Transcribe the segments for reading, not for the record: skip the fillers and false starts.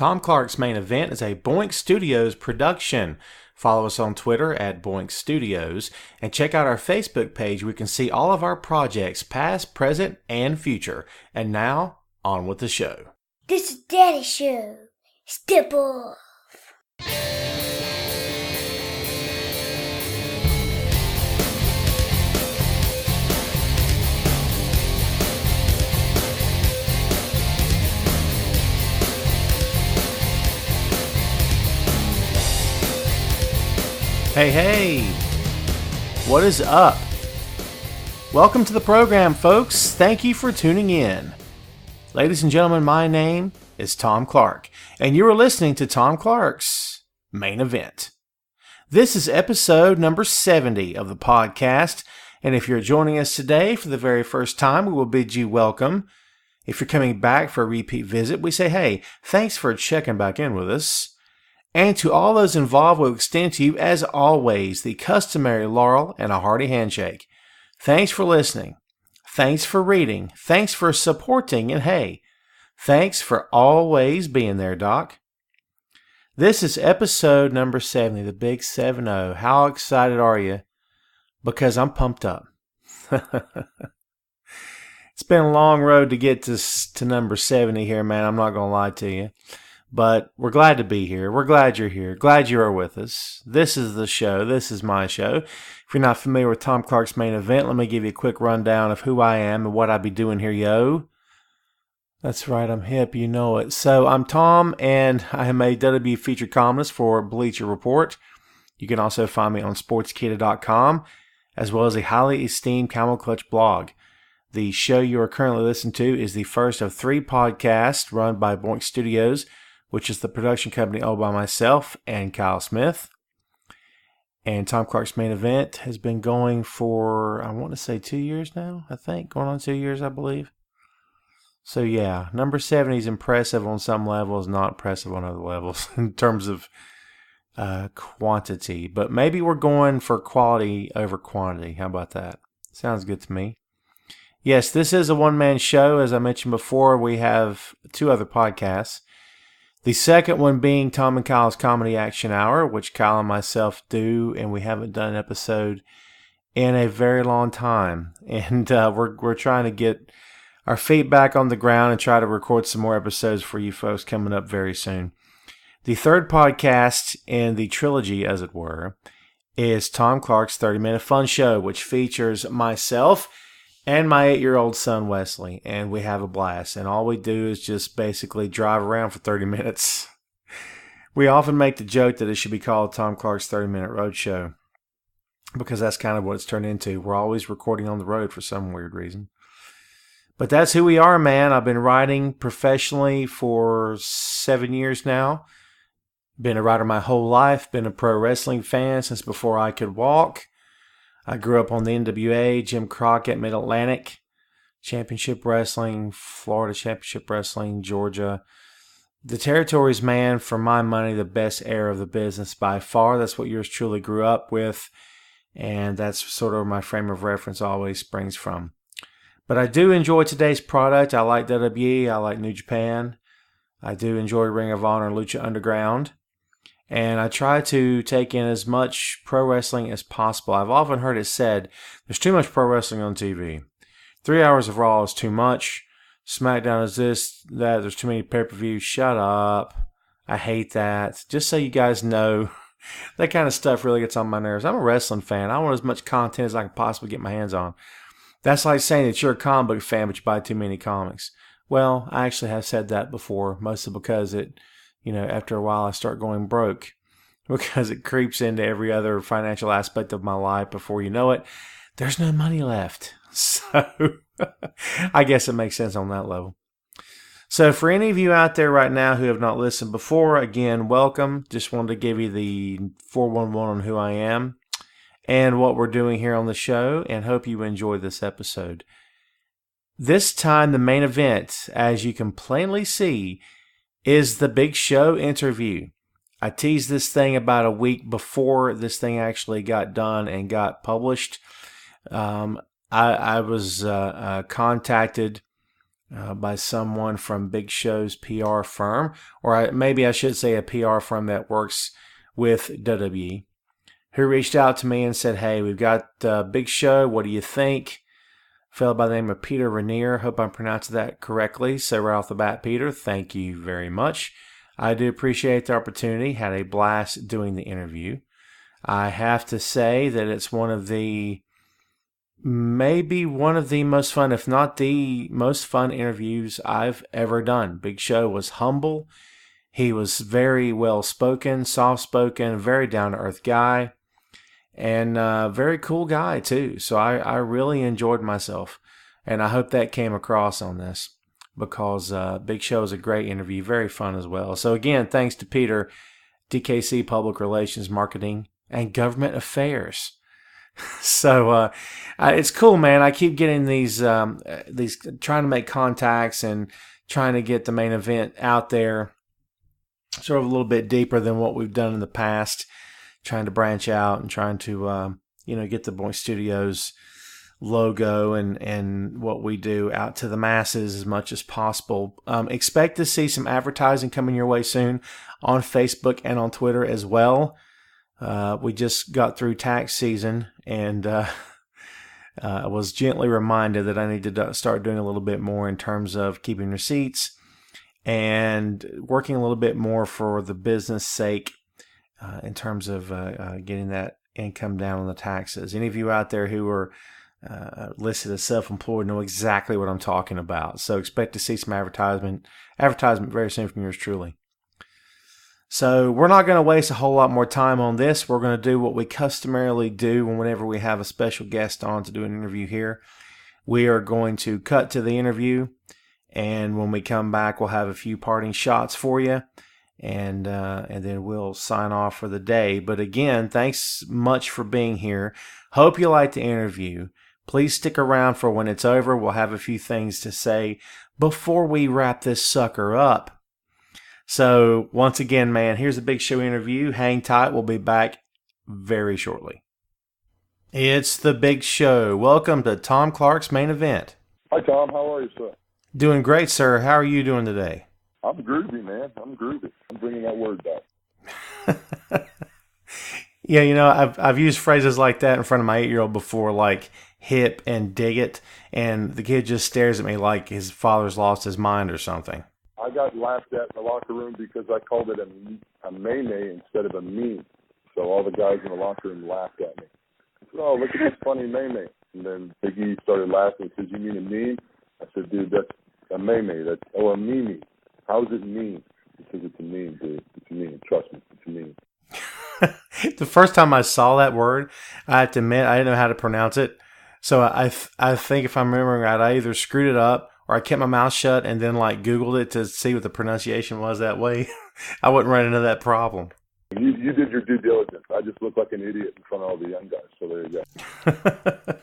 Tom Clark's Main Event is a Boink Studios production. Follow us on Twitter at Boink Studios and check out our Facebook page where you can see all of our projects, past, present, and future. And now, on with the show. This is Daddy's show. Step off. Hey, what is up? Welcome to the program, folks. Thank you for tuning in. Ladies and gentlemen, my name is Tom Clark, and you are listening to Tom Clark's Main Event. This is episode number 70 of the podcast, and if you're joining us today for the very first time, we will bid you welcome. If you're coming back for a repeat visit, we say, hey, thanks for checking back in with us. And to all those involved, we'll extend to you, as always, the customary laurel and a hearty handshake. Thanks for listening. Thanks for reading. Thanks for supporting. And hey, thanks for always being there, Doc. This is episode number 70, the big 7-0. How excited are you? Because I'm pumped up. It's been a long road to get to number 70 here, man. I'm not going to lie to you. But we're glad to be here. We're glad you're here. Glad you are with us. This is the show. This is my show. If you're not familiar with Tom Clark's Main Event, let me give you a quick rundown of who I am and what I be doing here, yo. That's right, I'm hip, you know it. So I'm Tom, and I am a WWE featured columnist for Bleacher Report. You can also find me on Sportskeeda.com, as well as a highly esteemed Camel Clutch blog. The show you are currently listening to is the first of 3 podcasts run by Boink Studios, which is the production company owned by myself and Kyle Smith. And Tom Clark's Main Event has been going for, I want to say 2 years now, I think. Going on 2 years, I believe. So yeah, number 70 is impressive on some levels, not impressive on other levels in terms of quantity. But maybe we're going for quality over quantity. How about that? Sounds good to me. Yes, this is a one-man show. As I mentioned before, we have 2 other podcasts. The second one being Tom and Kyle's Comedy Action Hour, which Kyle and myself do, and we haven't done an episode in a very long time. And we're trying to get our feet back on the ground and try to record some more episodes for you folks coming up very soon. The third podcast in the trilogy, as it were, is Tom Clark's 30-Minute Fun Show, which features myself and my 8-year-old son, Wesley, and we have a blast. And all we do is just basically drive around for 30 minutes. We often make the joke that it should be called Tom Clark's 30-Minute Road Show, because that's kind of what it's turned into. We're always recording on the road for some weird reason. But that's who we are, man. I've been writing professionally for 7 years now. Been a writer my whole life. Been a pro wrestling fan since before I could walk. I grew up on the NWA, Jim Crockett, Mid-Atlantic, Championship Wrestling, Florida Championship Wrestling, Georgia. The territories, man, for my money, the best era of the business by far. That's what yours truly grew up with, and that's sort of where my frame of reference always springs from. But I do enjoy today's product. I like WWE. I like New Japan. I do enjoy Ring of Honor and Lucha Underground. And I try to take in as much pro wrestling as possible. I've often heard it said, there's too much pro wrestling on TV. 3 hours of Raw is too much. SmackDown is this, that. There's too many pay-per-views. Shut up. I hate that. Just so you guys know, that kind of stuff really gets on my nerves. I'm a wrestling fan. I want as much content as I can possibly get my hands on. That's like saying that you're a comic book fan, but you buy too many comics. Well, I actually have said that before, mostly because after a while I start going broke, because it creeps into every other financial aspect of my life. Before you know it, there's no money left. So I guess it makes sense on that level. So for any of you out there right now who have not listened before, again, welcome. Just wanted to give you the 411 on who I am and what we're doing here on the show, and hope you enjoy this episode. This time, the main event, as you can plainly see, is the Big Show interview. I teased this thing about a week before this thing actually got done and got published. I was contacted by someone from Big Show's PR firm, or maybe I should say a PR firm that works with WWE, who reached out to me and said, hey, we've got Big Show. What do you think? A fellow by the name of Peter Rainier. Hope I'm pronouncing that correctly. So right off the bat, Peter, thank you very much. I do appreciate the opportunity. Had a blast doing the interview. I have to say that it's maybe one of the most fun, if not the most fun interviews I've ever done. Big Show was humble. He was very well spoken, soft spoken, very down to earth guy, and very cool guy too. So I really enjoyed myself, and I hope that came across on this, because Big Show is a great interview, very fun as well. So again, thanks to Peter, DKC Public Relations, Marketing, and Government Affairs. So it's cool, man. I keep getting these trying to make contacts and trying to get the main event out there sort of a little bit deeper than what we've done in the past, trying to branch out and trying to get the Boy Studios logo and what we do out to the masses as much as possible. Expect to see some advertising coming your way soon on Facebook and on Twitter as well. We just got through tax season, and I was gently reminded that I need to start doing a little bit more in terms of keeping receipts and working a little bit more for the business sake in terms of getting that income down on the taxes. Any of you out there who are listed as self-employed know exactly what I'm talking about. So expect to see some advertisement very soon from yours truly. So we're not going to waste a whole lot more time on this. We're going to do what we customarily do whenever we have a special guest on to do an interview here. We are going to cut to the interview, and when we come back, we'll have a few parting shots for you, and then we'll sign off for the day. But again, thanks much for being here. Hope you liked the interview. Please stick around for when it's over. We'll have a few things to say before we wrap this sucker up. So once again, man, here's a Big Show interview. Hang tight. We'll be back very shortly. It's the Big Show. Welcome to Tom Clark's Main Event. Hi, Tom. How are you, sir? Doing great, sir. How are you doing today? I'm groovy, man. I'm groovy. I'm bringing that word back. Yeah, I've used phrases like that in front of my 8-year-old before, like hip and dig it, and the kid just stares at me like his father's lost his mind or something. I got laughed at in the locker room because I called it a may-may instead of a me. So all the guys in the locker room laughed at me. I said, oh, look at this funny may-may. And then Big E started laughing. He says, you mean a meme? I said, dude, that's a may-may. A meme. How does it mean? He says, it's a meme, dude. It's a meme. Trust me, it's a meme. The first time I saw that word, I have to admit, I didn't know how to pronounce it. So I think if I'm remembering right, I either screwed it up or I kept my mouth shut and then Googled it to see what the pronunciation was that way. I wouldn't run into that problem. You did your due diligence. I just look like an idiot in front of all the young guys. So there you go.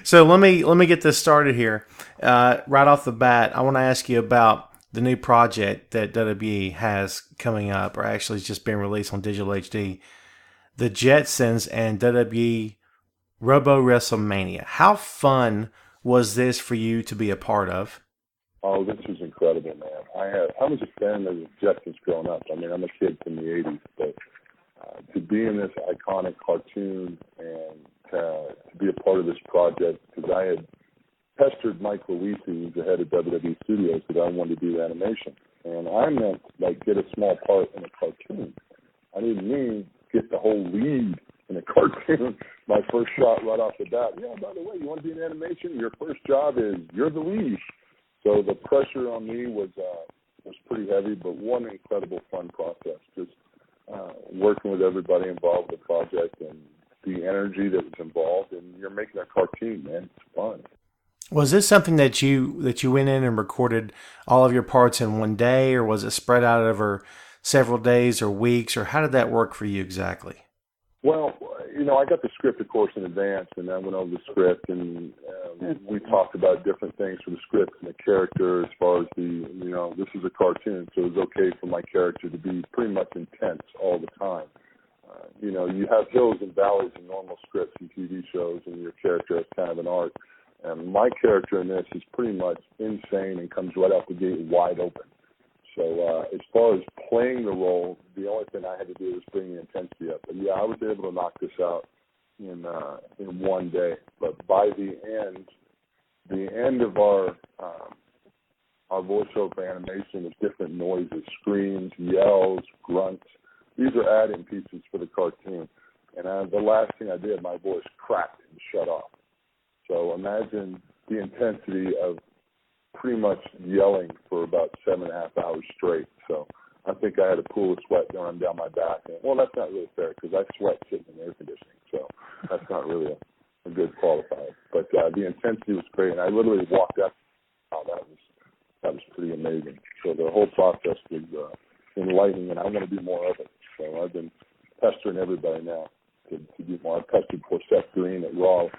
So let me get this started here. Right off the bat, I want to ask you about the new project that WWE has coming up, or actually it's just been released on digital HD. The Jetsons and WWE Robo WrestleMania. How fun was this for you to be a part of? Oh, this was incredible, man. I was a fan of the Jetsons growing up. I mean, I'm a kid from the 80s, but to be in this iconic cartoon and to be a part of this project, because I had pestered Mike Luisi, who's the head of WWE Studios, that I wanted to do animation. And I meant, get a small part in a cartoon. I didn't mean get the whole lead in a cartoon. My first shot right off the bat, yeah, by the way, you want to be in animation? Your first job is you're the lead. So the pressure on me was pretty heavy, but one incredible fun process. Just working with everybody involved with the project and the energy that was involved, and you're making a cartoon, man. It's fun. Was this something that you went in and recorded all of your parts in one day, or was it spread out over several days or weeks, or how did that work for you exactly? Well, I got the script, of course, in advance, and I went over the script, and we talked about different things for the script and the character as far as this is a cartoon, so it was okay for my character to be pretty much intense all the time. You have hills and valleys in normal scripts and TV shows, and your character has kind of an arc. And my character in this is pretty much insane and comes right out the gate wide open. So as far as playing the role, the only thing I had to do was bring the intensity up. But yeah, I was able to knock this out in one day. But by the end of our voiceover animation with different noises, screams, yells, grunts. These are add-in pieces for the cartoon. And the last thing I did, my voice cracked and shut off. So imagine the intensity of pretty much yelling for about 7.5 hours straight. So I think I had a pool of sweat going down my back. And, well, that's not really fair because I sweat sitting in air conditioning. So that's not really a good qualifier. But the intensity was great. And I literally walked out. Oh, that was pretty amazing. So the whole process was enlightening, and I want to do more of it. So I've been pestering everybody now to do more. I pestered for Seth Green at Raw a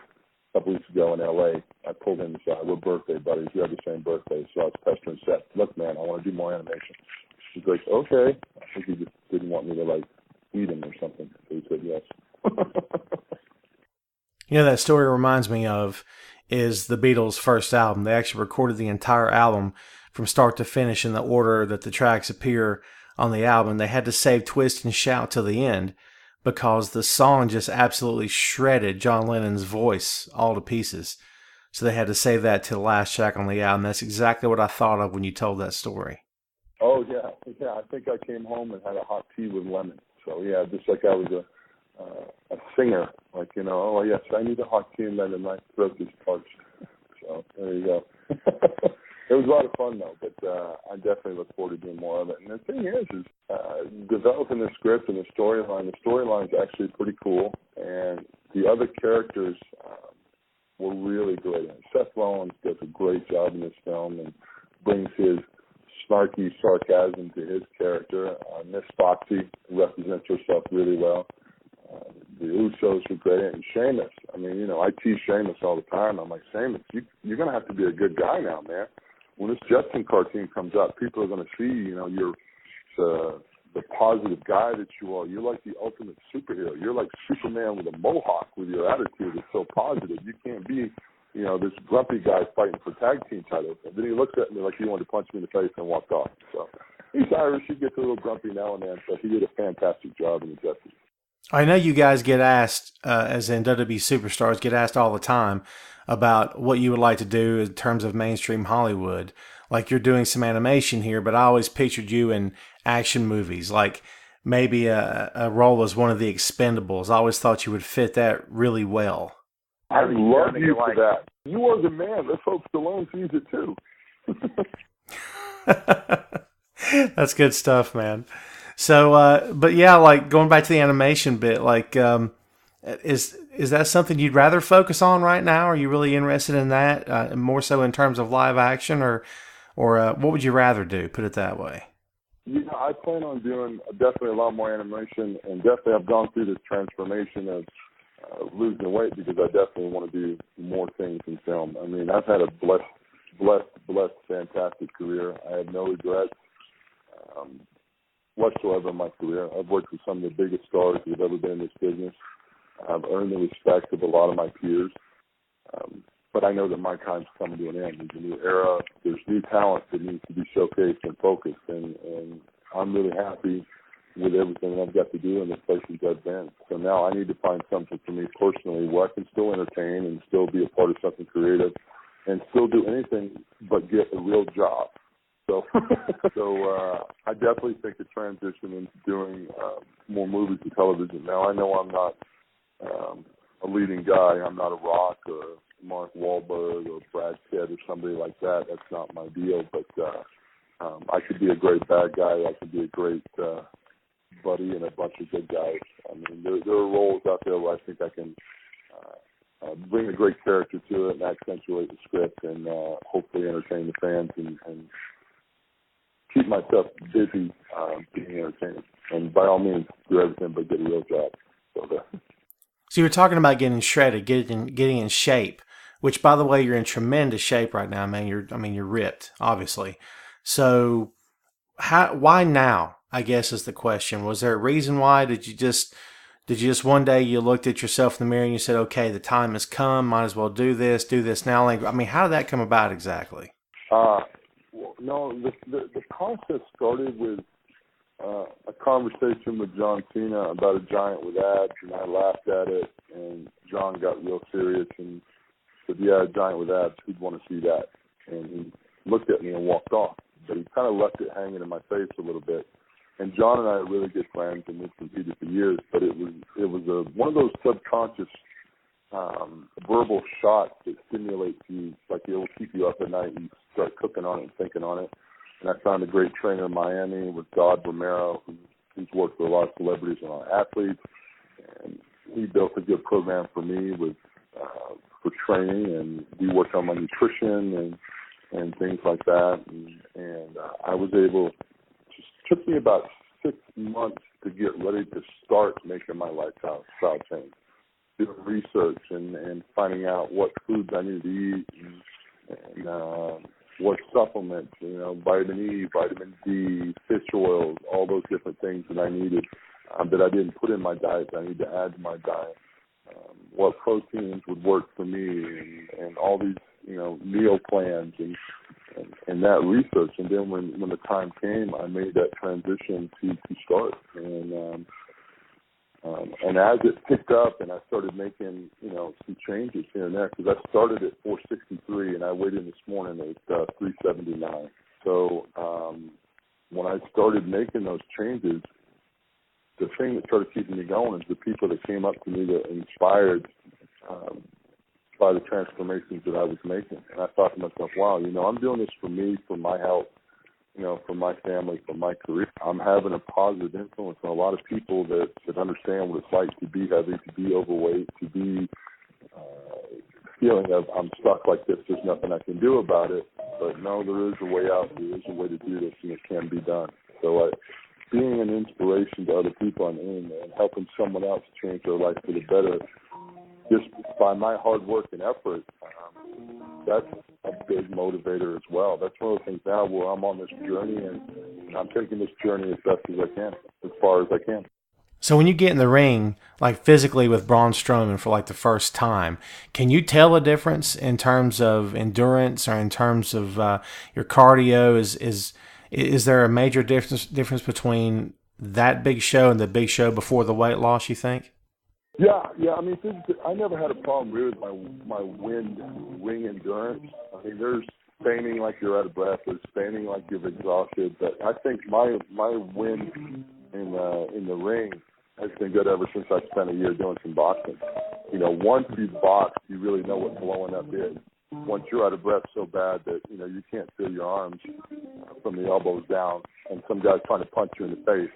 couple weeks ago in L.A. I pulled him aside. We're birthday buddies. We have the same birthday. So I was pestering Seth. Look, man, I want to do more animation. He's like, okay. I think he just didn't want me to, like, eat him or something. So he said yes. You know, that story reminds me of is the Beatles' first album. They actually recorded the entire album from start to finish in the order that the tracks appear on the album. They had to save Twist and Shout till the end because the song just absolutely shredded John Lennon's voice all to pieces. So they had to save that to the last track on the album. That's exactly what I thought of when you told that story. Oh, yeah. Yeah, I think I came home and had a hot tea with lemon. So, yeah, just like I was a singer. Like, you know, oh, yes, I need a hot tea and lemon. My throat is parched. So there you go. It was a lot of fun, though, but I definitely look forward to doing more of it. And the thing is developing the script and the storyline. The storyline's actually pretty cool, and the other characters were really great. Seth Rollins does a great job in this film and brings his snarky sarcasm to his character. Miss Foxy represents herself really well. The Usos were great, and Sheamus. I mean, you know, I tease Sheamus all the time. I'm like, Sheamus, you're going to have to be a good guy now, man. When this Jetson cartoon comes out, people are going to see, you know, you're the positive guy that you are. You're like the ultimate superhero. You're like Superman with a mohawk with your attitude. It's so positive. You can't be, you know, this grumpy guy fighting for tag team titles. And then he looks at me like he wanted to punch me in the face and walked off. So he's Irish. He gets a little grumpy now and then, but he did a fantastic job in the Jetson. I know you guys get asked, as in WWE superstars, get asked all the time about what you would like to do in terms of mainstream Hollywood. Like you're doing some animation here, but I always pictured you in action movies, like maybe a role as one of the Expendables. I always thought you would fit that really well. I love you for that. You are the man. Let's hope Stallone sees it too. That's good stuff, man. So, but yeah, like going back to the animation bit, like, is that something you'd rather focus on right now? Are you really interested in that, more so in terms of live action, or what would you rather do? Put it that way. Yeah, I plan on doing definitely a lot more animation, and definitely I've gone through this transformation of losing weight because I definitely want to do more things in film. I mean, I've had a blessed, fantastic career. I have no regrets whatsoever in my career. I've worked with some of the biggest stars who have ever been in this business. I've earned the respect of a lot of my peers. But I know that my time's coming to an end. There's a new era. There's new talent that needs to be showcased and focused. And I'm really happy with everything I've got to do in the places I've been. So now I need to find something for me personally where I can still entertain and still be a part of something creative and still do anything but get a real job. So I definitely think the transition into doing more movies and television. Now, I know I'm not a leading guy. I'm not a Rock or Mark Wahlberg or Brad Pitt or somebody like that. That's not my deal. But I could be a great bad guy. I could be a great buddy and a bunch of good guys. I mean, there are roles out there where I think I can bring a great character to it and accentuate the script and hopefully entertain the fans and keep myself busy being entertained. And by all means, do everything but get a real job. So you were talking about getting shredded, getting in shape, which, by the way, you're in tremendous shape right now, man. You're ripped, obviously. So why now, I guess, is the question. Was there a reason why? Did you just Did you just one day you looked at yourself in the mirror and you said, okay, the time has come, might as well do this now? Like, I mean, how did that come about exactly? Well, no, the concept started with a conversation with John Cena about a giant with abs, and I laughed at it, and John got real serious and said, yeah, a giant with abs, who'd want to see that? And he looked at me and walked off, but he kind of left it hanging in my face a little bit. And John and I are really good friends, and we've competed for years, but it was one of those subconscious verbal shots that stimulates you, like it will keep you up at night, and you start cooking on it and thinking on it. And I found a great trainer in Miami with Todd Romero, who's worked with a lot of celebrities and a lot of athletes. And he built a good program for me for training, and we worked on my nutrition and things like that. And I was able. It took me about 6 months to get ready to start making my lifestyle change. Doing research and finding out what foods I needed to eat and what supplements, vitamin E, vitamin D, fish oils, all those different things that I needed that I didn't put in my diet that I need to add to my diet. What proteins would work for me and all these, meal plans and that research. And then when the time came, I made that transition to start. And as it picked up and I started making, some changes here and there, because I started at 463 and I weighed in this morning at 379. So when I started making those changes, the thing that started keeping me going is the people that came up to me that inspired by the transformations that I was making. And I thought to myself, wow, I'm doing this for me, for my health, for my family, for my career. I'm having a positive influence on a lot of people that understand what it's like to be heavy, to be overweight, to be feeling of I'm stuck like this, there's nothing I can do about it. But no, there is a way out, there is a way to do this, and it can be done. So being an inspiration to other people and helping someone else change their life for the better, just by my hard work and effort, that's a big motivator as well. That's one of the things now where I'm on this journey, and I'm taking this journey as best as I can, as far as I can. So when you get in the ring, like physically with Braun Strowman for like the first time, can you tell a difference in terms of endurance or in terms of your cardio? Is there a major difference between that big show and the big show before the weight loss, you think? Yeah. I mean, I never had a problem really with my ring endurance. I mean, there's staining like you're out of breath, there's staining like you're exhausted. But I think my win in the ring has been good ever since I spent a year doing some boxing. Once you box, you really know what blowing up is. Once you're out of breath so bad that you can't feel your arms from the elbows down, and some guy's trying to punch you in the face,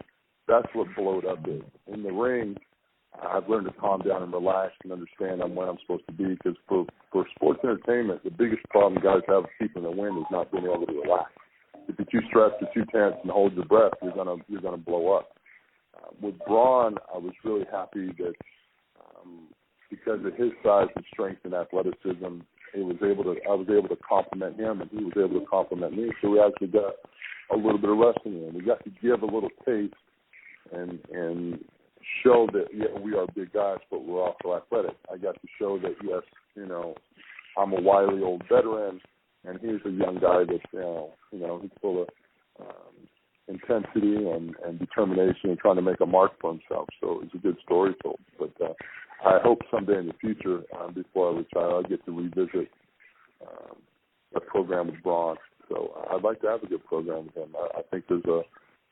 that's what blowed up is. In the ring, I've learned to calm down and relax and understand where I'm supposed to be, because for sports entertainment, the biggest problem guys have keeping the wind is not being able to relax. If you're too stressed or too tense and hold your breath, you're gonna blow up. With Braun, I was really happy that because of his size and strength and athleticism, I was able to compliment him, and he was able to compliment me. So we actually got a little bit of wrestling in. We got to give a little taste and show that, we are big guys, but we're also athletic. I got to show that, yes, I'm a wily old veteran, and he's a young guy that's, he's full of intensity and determination and trying to make a mark for himself. So it's a good story told. But I hope someday in the future, before I retire, I'll get to revisit a program with Braun. So I'd like to have a good program with him. I think there's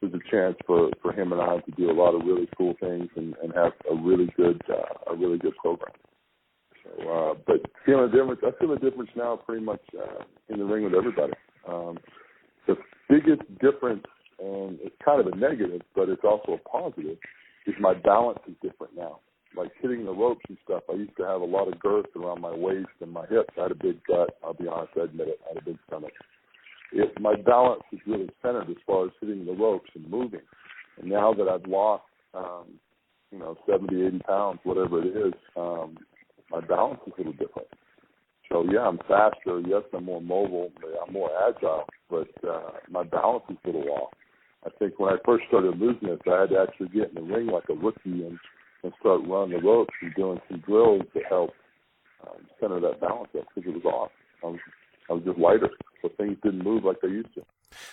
a chance for him and I to do a lot of really cool things and have a really good program. So, but feeling a difference, I feel a difference now pretty much in the ring with everybody. The biggest difference, and it's kind of a negative, but it's also a positive, is my balance is different now. Like hitting the ropes and stuff, I used to have a lot of girth around my waist and my hips. I had a big gut, I'll be honest, I admit it. I had a big stomach. My balance is really centered as far as hitting the ropes and moving. And now that I've lost, 70, 80 pounds, whatever it is, my balance is a little different. So, yeah, I'm faster. Yes, I'm more mobile. I'm more agile, but my balance is a little off. I think when I first started losing this, I had to actually get in the ring like a rookie and and start running the ropes and doing some drills to help center that balance up because it was off. I was just lighter, so things didn't move like they used to.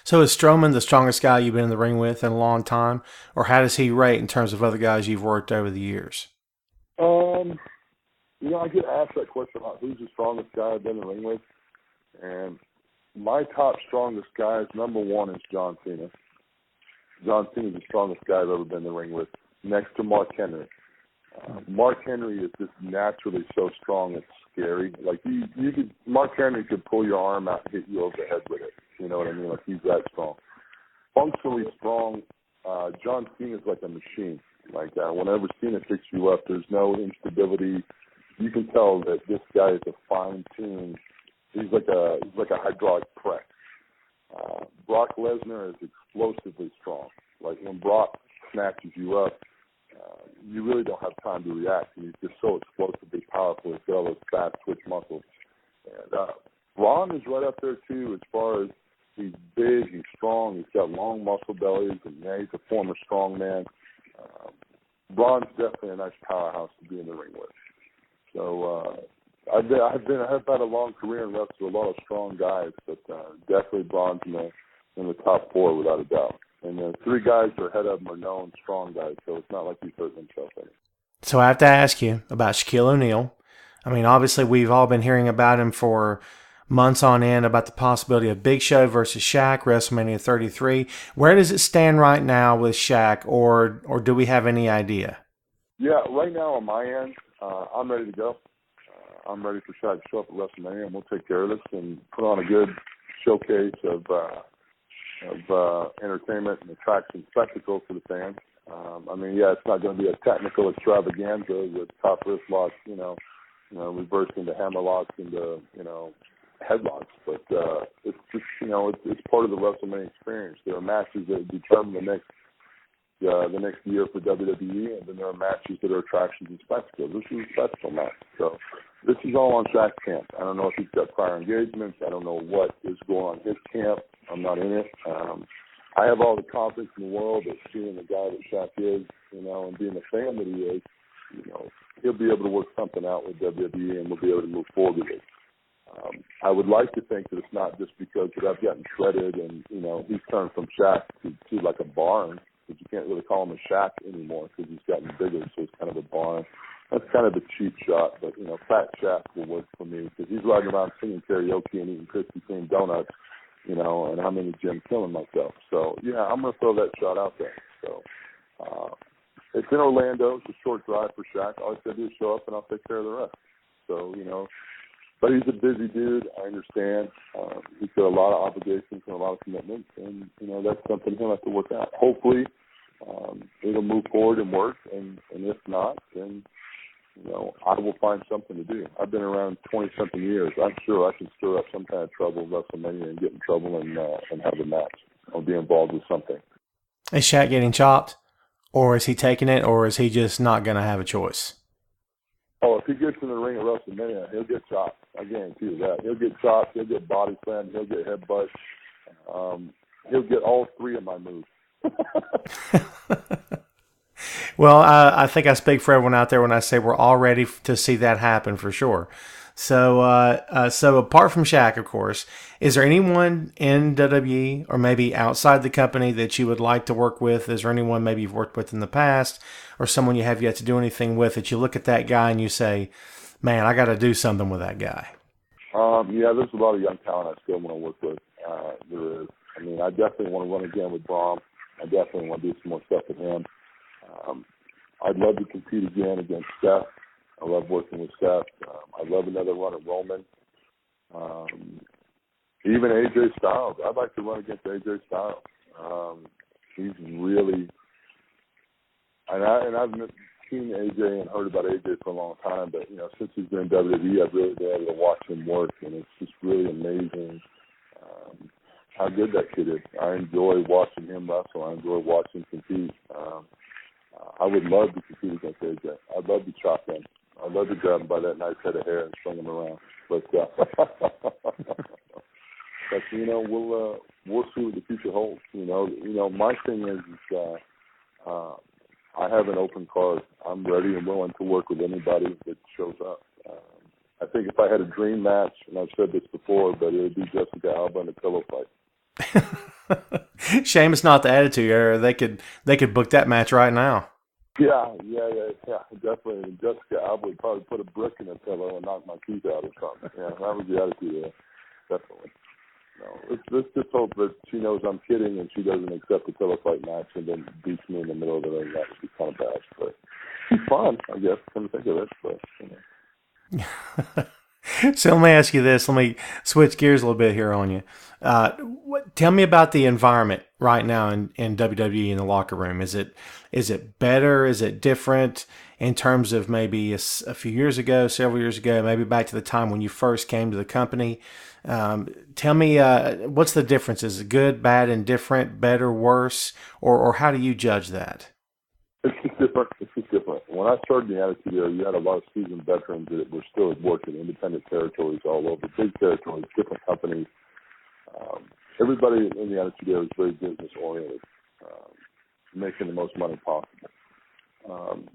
So is Strowman the strongest guy you've been in the ring with in a long time, or how does he rate in terms of other guys you've worked over the years? I get asked that question about who's the strongest guy I've been in the ring with, and my top strongest guy is number one is John Cena. John Cena is the strongest guy I've ever been in the ring with, next to Mark Henry. Mark Henry is just naturally so strong it's scary. Like Mark Henry could pull your arm out and hit you over the head with it. You know what I mean? Like he's that strong. Functionally strong, John Cena is like a machine. Like whenever Cena picks you up, there's no instability. You can tell that this guy is a fine-tuned. He's like a hydraulic press. Brock Lesnar is explosively strong. Like when Brock snatches you up, you really don't have time to react. And he's just so explosively powerful. He's got all those fast twitch muscles. And Braun is right up there too, as far as he's big, he's strong, he's got long muscle bellies, and he's a former strongman. Braun's definitely a nice powerhouse to be in the ring with. So I've had a long career and wrestled with a lot of strong guys, but definitely Braun's in the top four without a doubt. And the three guys that are ahead of him are known strong guys, so it's not like he's hurting himself any. So I have to ask you about Shaquille O'Neal. I mean, obviously we've all been hearing about him for months on end about the possibility of Big Show versus Shaq, WrestleMania 33. Where does it stand right now with Shaq, or do we have any idea? Yeah, right now on my end, I'm ready to go. I'm ready for Shaq to show up at WrestleMania, and we'll take care of this and put on a good showcase of entertainment and attraction spectacle for the fans. It's not going to be a technical extravaganza with top wrist locks, reversed into hammer locks into, headlocks. But it's just, it's part of the WrestleMania experience. There are matches that determine the next year for WWE, and then there are matches that are attractions and spectacles. This is a spectacle match. So this is all on Shaq's camp. I don't know if he's got prior engagements. I don't know what is going on in his camp. I'm not in it. I have all the confidence in the world that seeing the guy that Shaq is, and being the fan that he is, he'll be able to work something out with WWE and we'll be able to move forward with it. I would like to think that it's not just because that I've gotten shredded and, he's turned from Shaq to like a barn, because you can't really call him a Shaq anymore because he's gotten bigger, so it's kind of a barn. That's kind of a cheap shot, but, Fat Shaq will work for me because he's riding around singing karaoke and eating Krispy Kreme donuts, and I'm in the gym killing myself. So, yeah, I'm going to throw that shot out there. So it's in Orlando. It's a short drive for Shaq. All I said is show up, and I'll take care of the rest. So, but he's a busy dude. I understand. He's got a lot of obligations and a lot of commitments, and, that's something he'll have to work out. Hopefully it'll move forward and work, and if not, then, I will find something to do. I've been around 20-something years. I'm sure I can stir up some kind of trouble in WrestleMania and get in trouble and have a match or be involved with something. Is Shaq getting chopped, or is he taking it, or is he just not going to have a choice? Oh, if he gets in the ring at WrestleMania, he'll get chopped. I guarantee you that. He'll get chopped. He'll get body slammed. He'll get headbutt. He'll get all three of my moves. Well, I think I speak for everyone out there when I say we're all ready to see that happen for sure. So, so apart from Shaq, of course, is there anyone in WWE or maybe outside the company that you would like to work with? Is there anyone maybe you've worked with in the past, or someone you have yet to do anything with that you look at that guy and you say, man, I got to do something with that guy? Yeah, there's a lot of young talent I still want to work with. There is. I definitely want to run again with Braun. I definitely want to do some more stuff with him. I'd love to compete again against Steph. I love working with Seth. I'd love another run at Roman. Even AJ Styles. I'd like to run against AJ Styles. He's really, and I've seen AJ and heard about AJ for a long time, but since he's been in WWE, I've really been able to watch him work, and it's just really amazing how good that kid is. I enjoy watching him wrestle. I enjoy watching him compete. I would love to compete against AJ. I'd love to chop him. I'd love to grab him by that nice head of hair and swing him around. But we'll see what the future holds. My thing is I have an open card. I'm ready and willing to work with anybody that shows up. I think if I had a dream match, and I've said this before, but it would be Jessica Alba in a pillow fight. Shame it's not the Attitude Era. They could book that match right now. Yeah, definitely. And Jessica Alba would probably put a brick in a pillow and knock my teeth out or something. Yeah, that was the Attitude Era, definitely. No, let's just hope that she knows I'm kidding and she doesn't accept the pillow fight match and then beats me in the middle of the ring. That would be kind of bad, but she's fun, I guess. Come to think of it, but you know. So let me ask you this. Let me switch gears a little bit here on you. Tell me about the environment right now in WWE in the locker room. Is it better? Is it different in terms of maybe a few years ago, several years ago, maybe back to the time when you first came to the company? Tell me, what's the difference? Is it good, bad, indifferent, better, worse, or how do you judge that? It's just different. When I started in the Attitude Era, you had a lot of seasoned veterans that were still working independent territories all over, big territories, different companies. Everybody in the Attitude Era is very business-oriented, making the most money possible.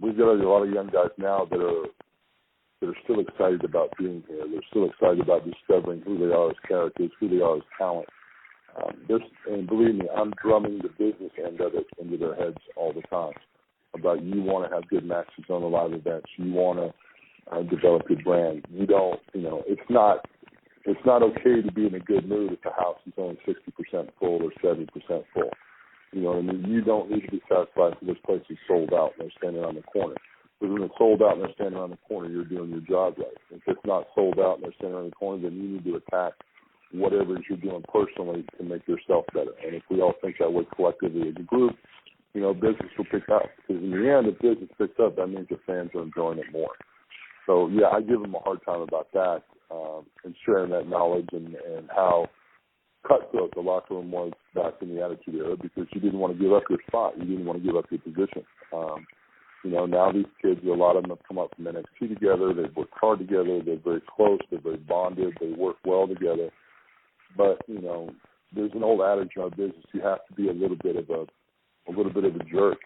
We've got a lot of young guys now that are still excited about being here. They're still excited about discovering who they are as characters, who they are as talent. And believe me, I'm drumming the business end of it into their heads all the time about you want to have good matches on the live events. You want to develop your brand. You don't, it's not okay to be in a good mood if the house is only 60% full or 70% full. You know what I mean? You don't need to be satisfied if this place is sold out and they're standing on the corner. Because when it's sold out and they're standing on the corner, you're doing your job right. If it's not sold out and they're standing on the corner, then you need to attack whatever it is you're doing personally to make yourself better. And if we all think that way collectively as a group, business will pick up. Because in the end, if business picks up, that means the fans are enjoying it more. So, yeah, I give them a hard time about that and sharing that knowledge and how cutthroat the locker room was back in the Attitude Era because you didn't want to give up your spot. You didn't want to give up your position. Now these kids, a lot of them have come up from NXT together. They've worked hard together. They're very close. They're very bonded. They work well together. But, there's an old adage in our business. You have to be a little bit of a jerk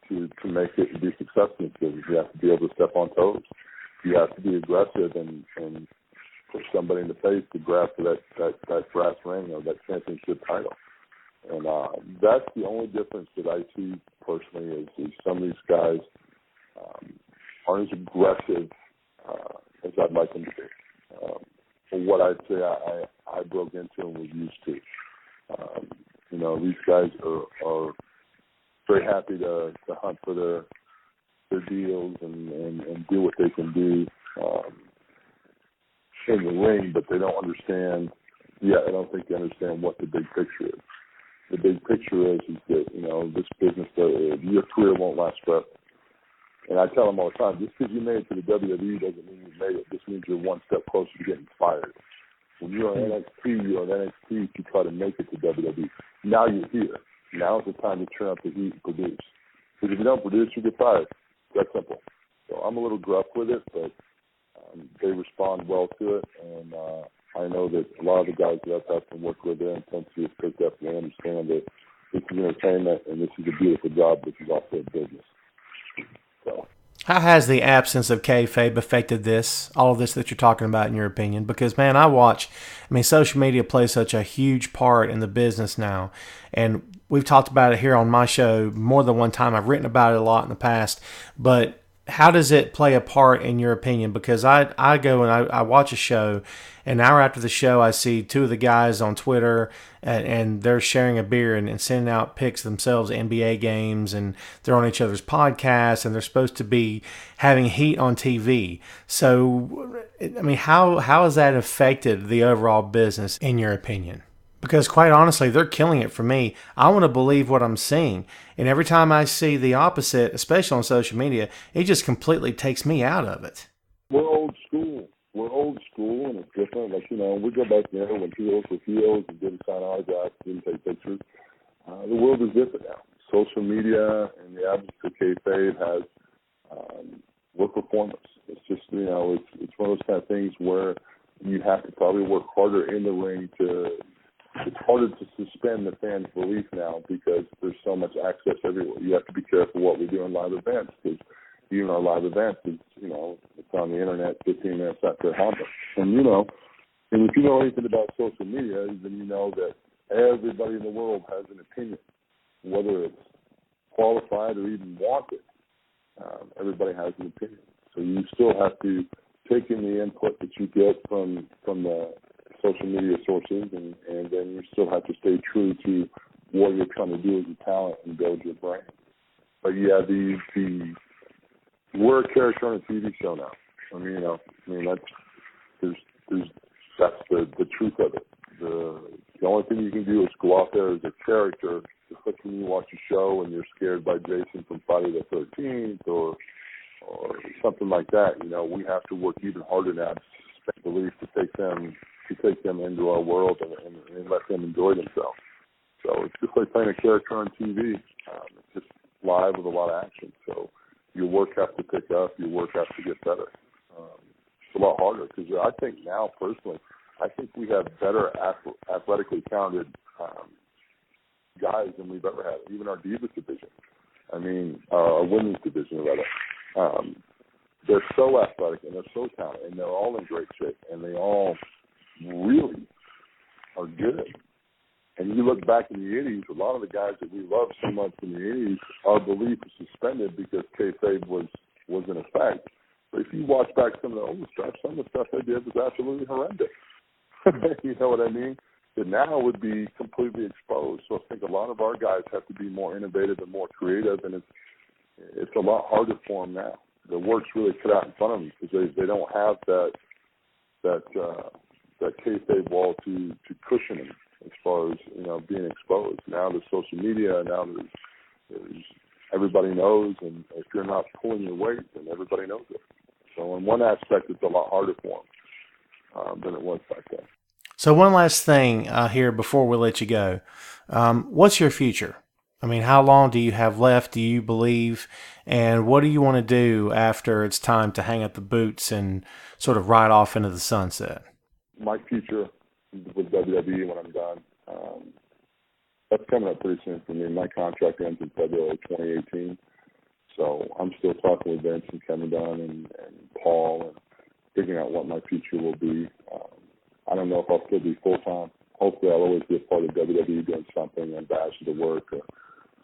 to make it and be successful in business. You have to be able to step on toes. You have to be aggressive and push somebody in the face to grab for that brass ring or that championship title. And that's the only difference that I see personally is some of these guys aren't as aggressive as I'd like them to be. For what I'd say I broke into and was used to. These guys are very happy to hunt for their deals and do what they can do in the ring, but they don't understand. Yeah, I don't think they understand what the big picture is. The big picture is that this business, your career won't last forever. And I tell them all the time, just because you made it to the WWE doesn't mean you made it. This means you're one step closer to getting fired. When you're on NXT to try to make it to WWE. Now you're here. Now is the time to turn up the heat and produce. Because if you don't produce, you get fired. That simple. So I'm a little gruff with it, but they respond well to it. And I know that a lot of the guys that I've had to work with their intensity is picked up and they understand that this is entertainment and this is a beautiful job. This is also a business. So. How has the absence of kayfabe affected all of this that you're talking about in your opinion? Because, man, social media plays such a huge part in the business now. And we've talked about it here on my show more than one time. I've written about it a lot in the past. But how does it play a part in your opinion? Because I go and I watch a show, an hour after the show, I see two of the guys on Twitter and they're sharing a beer and sending out pics themselves, NBA games, and they're on each other's podcasts, and they're supposed to be having heat on TV. So, how has that affected the overall business in your opinion? Because quite honestly, they're killing it for me. I want to believe what I'm seeing. And every time I see the opposite, especially on social media, it just completely takes me out of it. We're old school, and it's different. We go back there when heels were heels and didn't sign autographs, didn't take pictures. The world is different now. Social media and the absence of kayfabe has work performance. It's just, it's one of those kind of things where you have to probably work harder in the ring to it's harder to suspend the fans' belief now because there's so much access everywhere. You have to be careful what we do in live events because even our live events is, it's on the internet 15 minutes after it happens. And, and if you know anything about social media, then you know that everybody in the world has an opinion, whether it's qualified or even wanted. Everybody has an opinion. So you still have to take in the input that you get from the social media sources, and then you still have to stay true to what you're trying to do as a talent and build your brand. But yeah, we're a character on a TV show now. That's the truth of it. The only thing you can do is go out there as a character, just like when you watch a show and you're scared by Jason from Friday the 13th or something like that. We have to work even harder now to suspend belief to take them into our world and let them enjoy themselves. So it's just like playing a character on TV. It's just live with a lot of action. So your work has to pick up. Your work has to get better. It's a lot harder because I think now, personally, we have better athletically talented guys than we've ever had, even our Divas division. Our women's division, rather. They're so athletic and they're so talented and they're all in great shape and they all really are good. And you look back in the 80s, a lot of the guys that we loved so much in the 80s, our belief was suspended because kayfabe was in effect. But if you watch back some of the old stuff, some of the stuff they did was absolutely horrendous. You know what I mean? That now would be completely exposed. So I think a lot of our guys have to be more innovative and more creative, and it's a lot harder for them now. The work's really cut out in front of them because they don't have that kayfabe wall to cushion them as far as being exposed. Now there's social media. Now there's everybody knows, and if you're not pulling your weight, then everybody knows it. So in one aspect, it's a lot harder for them than it was back then. So one last thing here before we let you go. What's your future? How long do you have left, do you believe? And what do you want to do after it's time to hang up the boots and sort of ride off into the sunset? My future with WWE when I'm done, that's coming up pretty soon for me. My contract ends in February 2018. So I'm still talking with Vince and Kevin Dunn and Paul and figuring out what my future will be. I don't know if I'll still be full-time. Hopefully I'll always be a part of WWE doing something, ambassador work or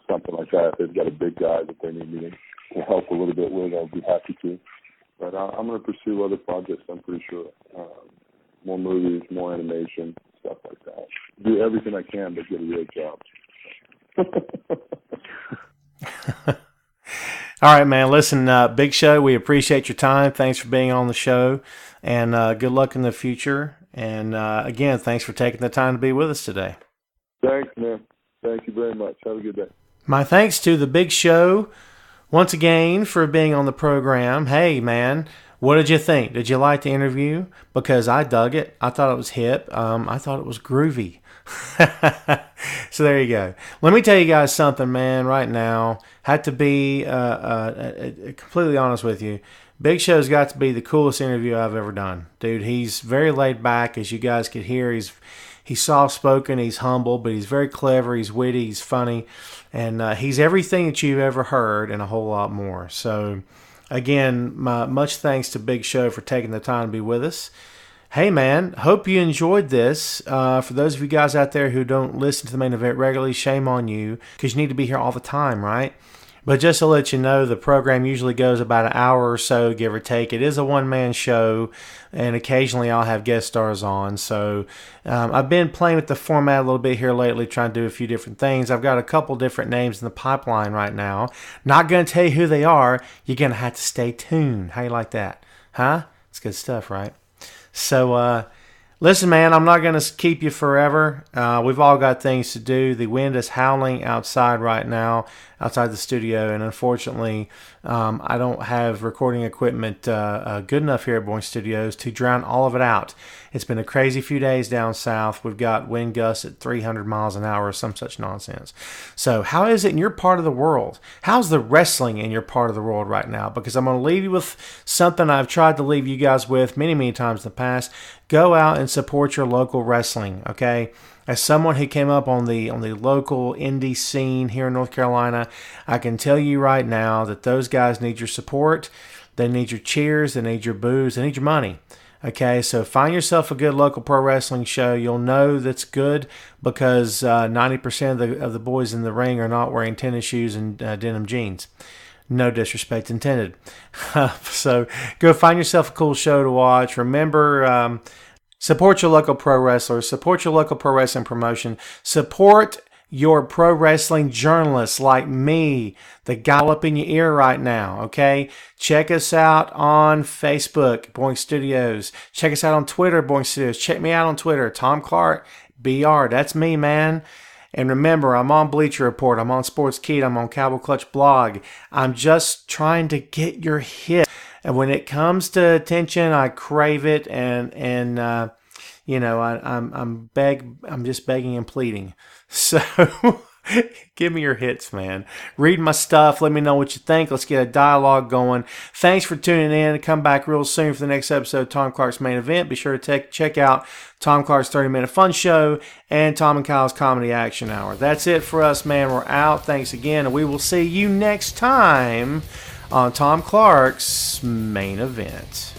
something like that. If they've got a big guy that they need me to help a little bit with, I'll be happy to. But I'm going to pursue other projects, I'm pretty sure. More movies, more animation, stuff like that. Do everything I can to get a real job. All right, man. Listen, Big Show, we appreciate your time. Thanks for being on the show, and good luck in the future. And again, thanks for taking the time to be with us today. Thanks, man. Thank you very much. Have a good day. My thanks to the Big Show once again for being on the program. Hey, man, what did you think? Did you like the interview? Because I dug it. I thought it was hip. I thought it was groovy. So there you go. Let me tell you guys something, man, right now. Had to be completely honest with you. Big Show's got to be the coolest interview I've ever done. Dude, he's very laid back, as you guys could hear. He's soft-spoken, he's humble, but he's very clever, he's witty, he's funny, and he's everything that you've ever heard and a whole lot more. So, again, much thanks to Big Show for taking the time to be with us. Hey, man, hope you enjoyed this. For those of you guys out there who don't listen to the main event regularly, shame on you, because you need to be here all the time, right? But just to let you know, the program usually goes about an hour or so, give or take. It is a one-man show, and occasionally I'll have guest stars on. So I've been playing with the format a little bit here lately, trying to do a few different things. I've got a couple different names in the pipeline right now. Not going to tell you who they are. You're going to have to stay tuned. How you like that? Huh? It's good stuff, right? So, listen, man, I'm not going to keep you forever. We've all got things to do. The wind is howling outside right now, outside the studio, and unfortunately, I don't have recording equipment good enough here at Boyne Studios to drown all of it out. It's been a crazy few days down south. We've got wind gusts at 300 miles an hour or some such nonsense. So how is it in your part of the world? How's the wrestling in your part of the world right now? Because I'm going to leave you with something I've tried to leave you guys with many, many times in the past. Go out and support your local wrestling, okay? As someone who came up on the local indie scene here in North Carolina, I can tell you right now that those guys need your support. They need your cheers. They need your boos. They need your money. Okay, so find yourself a good local pro wrestling show. You'll know that's good because 90% of the boys in the ring are not wearing tennis shoes and denim jeans. No disrespect intended. So go find yourself a cool show to watch. Remember, support your local pro wrestlers. Support your local pro wrestling promotion. Support your pro wrestling journalists like me, the guy up in your ear right now, okay? Check us out on Facebook, Boing Studios. Check us out on Twitter, Boing Studios. Check me out on Twitter, Tom Clark, BR. That's me, man. And remember, I'm on Bleacher Report. I'm on Sportskeeda. I'm on Cowboy Clutch Blog. I'm just trying to get your hit. And when it comes to attention, I crave it. And you know, I'm just begging and pleading. So give me your hits, man. Read my stuff. Let me know what you think. Let's get a dialogue going. Thanks for tuning in. Come back real soon for the next episode of Tom Clark's Main Event. Be sure to check out Tom Clark's 30-Minute Fun Show and Tom and Kyle's Comedy Action Hour. That's it for us, man. We're out. Thanks again, and we will see you next time on Tom Clark's Main Event.